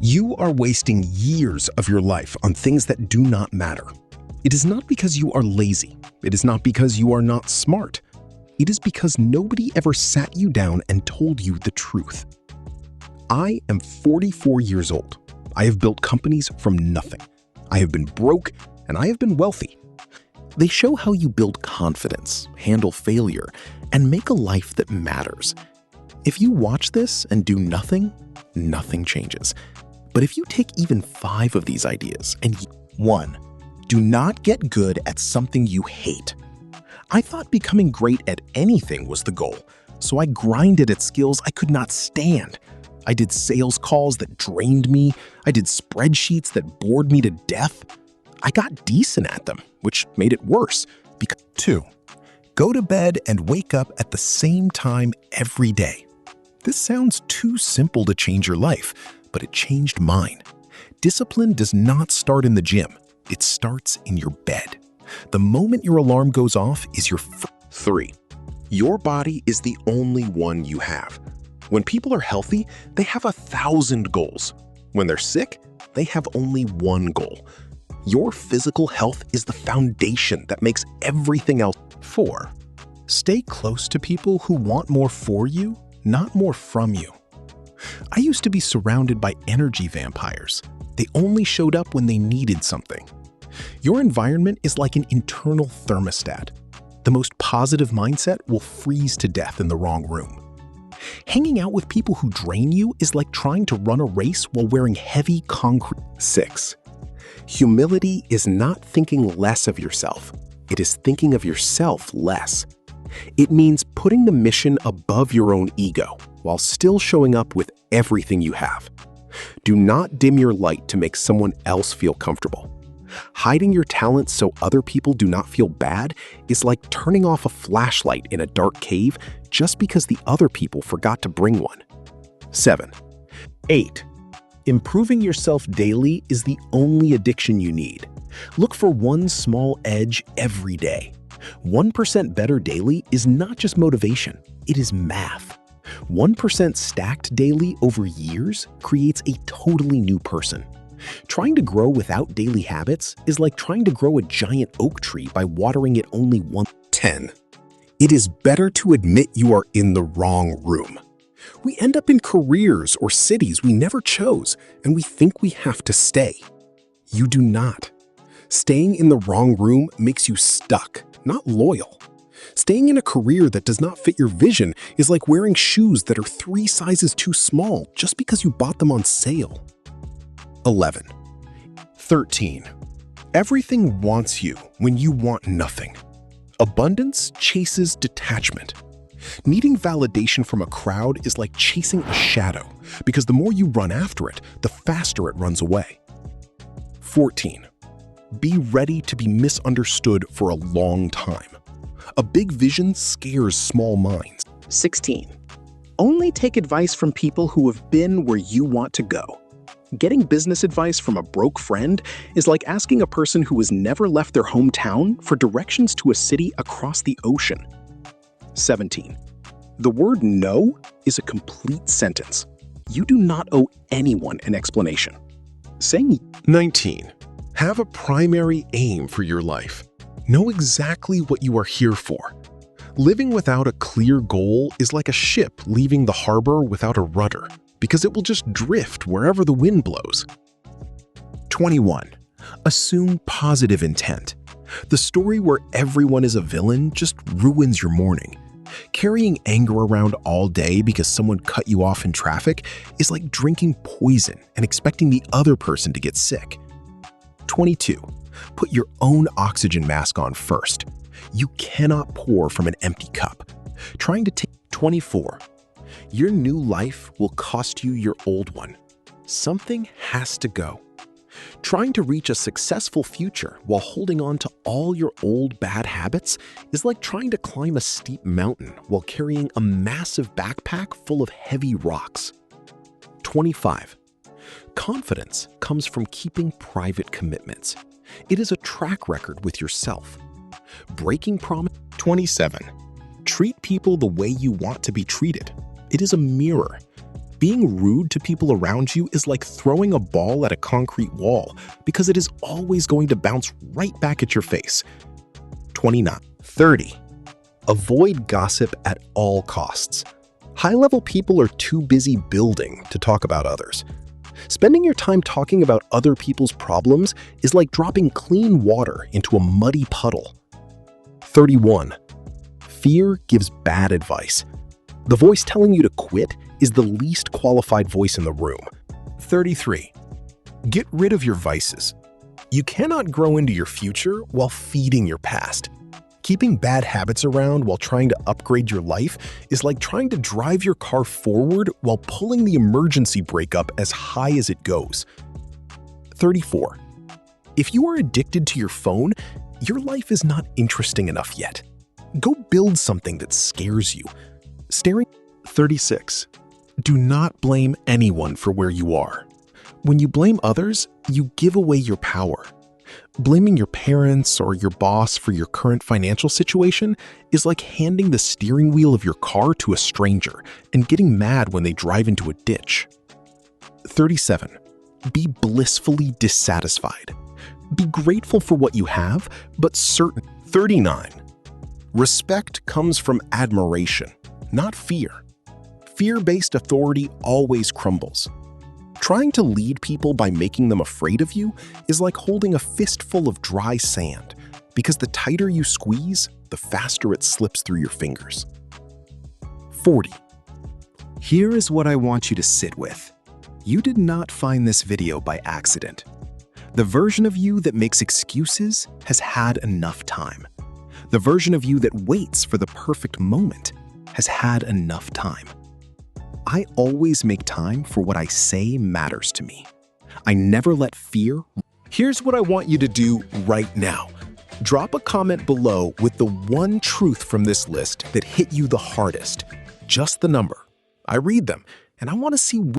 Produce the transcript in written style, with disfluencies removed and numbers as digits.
You are wasting years of your life on things that do not matter. It is not because you are lazy. It is not because you are not smart. It is because nobody ever sat you down and told you the truth. I am 44 years old. I have built companies from nothing. I have been broke and I have been wealthy. They show how you build confidence, handle failure, and make a life that matters. If you watch this and do nothing, nothing changes. But if you take even 5 of these ideas and 1. Do not get good at something you hate. I thought becoming great at anything was the goal, so I grinded at skills I could not stand. I did sales calls that drained me. I did spreadsheets that bored me to death. I got decent at them, which made it worse. 2. Go to bed and wake up at the same time every day. This sounds too simple to change your life, but it changed mine. Discipline does not start in the gym. It starts in your bed. The moment your alarm goes off is your 3. Your body is the only one you have. When people are healthy, they have 1,000 goals. When they're sick, they have only one goal. Your physical health is the foundation that makes everything else. 4. Stay close to people who want more for you, not more from you. I used to be surrounded by energy vampires. They only showed up when they needed something. Your environment is like an internal thermostat. The most positive mindset will freeze to death in the wrong room. Hanging out with people who drain you is like trying to run a race while wearing heavy concrete. 6. Humility is not thinking less of yourself. It is thinking of yourself less. It means putting the mission above your own ego while still showing up with everything you have. Do not dim your light to make someone else feel comfortable. Hiding your talents so other people do not feel bad is like turning off a flashlight in a dark cave just because the other people forgot to bring one. 7. 8. Improving yourself daily is the only addiction you need. Look for one small edge every day. 1% better daily is not just motivation, it is math. 1% stacked daily over years creates a totally new person. Trying to grow without daily habits is like trying to grow a giant oak tree by watering it only once. 10. It is better to admit you are in the wrong room. We end up in careers or cities we never chose, and we think we have to stay. You do not. Staying in the wrong room makes you stuck, not loyal. Staying in a career that does not fit your vision is like wearing shoes that are 3 sizes too small just because you bought them on sale. 11. 13. Everything wants you when you want nothing. Abundance chases detachment. Needing validation from a crowd is like chasing a shadow, because the more you run after it, the faster it runs away. 14. Be ready to be misunderstood for a long time. A big vision scares small minds. 16. Only take advice from people who have been where you want to go. Getting business advice from a broke friend is like asking a person who has never left their hometown for directions to a city across the ocean. 17. The word no is a complete sentence. You do not owe anyone an explanation. Saying 19. Have a primary aim for your life. Know exactly what you are here for. Living without a clear goal is like a ship leaving the harbor without a rudder, because it will just drift wherever the wind blows. 21. Assume positive intent. The story where everyone is a villain just ruins your morning. Carrying anger around all day because someone cut you off in traffic is like drinking poison and expecting the other person to get sick. 22. Put your own oxygen mask on first. You cannot pour from an empty cup. Trying to take 24. Your new life will cost you your old one. Something has to go. Trying to reach a successful future while holding on to all your old bad habits is like trying to climb a steep mountain while carrying a massive backpack full of heavy rocks. 25. Confidence comes from keeping private commitments. It is a track record with yourself. Breaking promise. 27. Treat people the way you want to be treated. It is a mirror. Being rude to people around you is like throwing a ball at a concrete wall because it is always going to bounce right back at your face. 29. 30. Avoid gossip at all costs. High-level people are too busy building to talk about others. Spending your time talking about other people's problems is like dropping clean water into a muddy puddle. 31. Fear gives bad advice. The voice telling you to quit is the least qualified voice in the room. 33. Get rid of your vices. You cannot grow into your future while feeding your past. Keeping bad habits around while trying to upgrade your life is like trying to drive your car forward while pulling the emergency brake up as high as it goes. 34. If you are addicted to your phone, your life is not interesting enough yet. Go build something that scares you. 36. Do not blame anyone for where you are. When you blame others, you give away your power. Blaming your parents or your boss for your current financial situation is like handing the steering wheel of your car to a stranger and getting mad when they drive into a ditch. 37. Be blissfully dissatisfied. Be grateful for what you have, but certain. 39. Respect comes from admiration, not fear. Fear-based authority always crumbles. Trying to lead people by making them afraid of you is like holding a fistful of dry sand, because the tighter you squeeze, the faster it slips through your fingers. 40. Here is what I want you to sit with. You did not find this video by accident. The version of you that makes excuses has had enough time. The version of you that waits for the perfect moment has had enough time. I always make time for what I say matters to me. I never let fear. Here's what I want you to do right now. Drop a comment below with the one truth from this list that hit you the hardest. Just the number. I read them, and I want to see